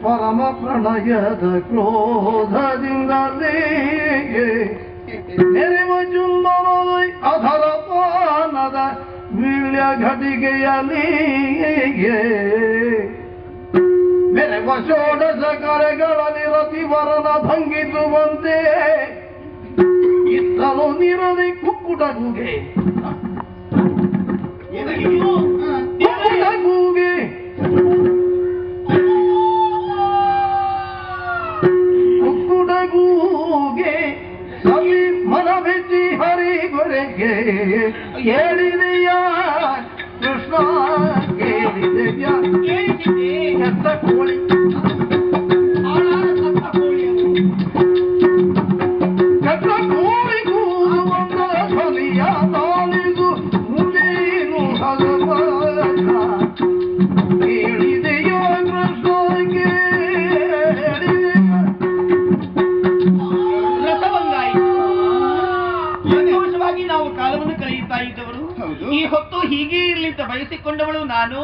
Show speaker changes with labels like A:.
A: ಪರಮ ಪ್ರಣಯದ ಕ್ರೋಧದಿಂದಲೇ ನೆರೆವ ಚುಂಬನದ ಅಧರ ಪಾನದ ವೀಳ್ಯ ಘಟಿಗೆಯಲ್ಲಿ ಮೆರೆವ ಷೋಡಶ ಕರೆಗಳ ನಿರತಿವರನ ಭಂಗಿಸುವಂತೆ ಇತ್ತಲು ನಿರದಿ ಕುಕ್ಕುಟಗುಗೆ ಕೂಗೆ ಕುಕ್ಕುಟಗೂಗೆ ಸವಿ ಮನ ಬೆಚ್ಚಿ ಹರಿಗೊರೆಗೆ ಹೇಳಿದೆಯ ಕೃಷ್ಣ ಕೇಳಿದೆಯ ಕೆತ್ತ ಕೋಳಿ ಕೆತ್ತ ಕೋಳಿ ಕೂಗುವಂತ ಧ್ವನಿಯ ತಾಳಿದು ಮುಂದೇನು ಭಗವಾನ ಕೇಳಿದೆಯ ಕೃಷ್ಣ
B: ಸಂತೋಷವಾಗಿ ನಾವು ಕಾಲವನ್ನು ಕಳೆಯುತ್ತಾ ಇದ್ದವರು ಈ ಹೊತ್ತು ಹೀಗೆ ಇರಲಿ ಅಂತ ಬಯಸಿಕೊಂಡವಳು ನಾನು.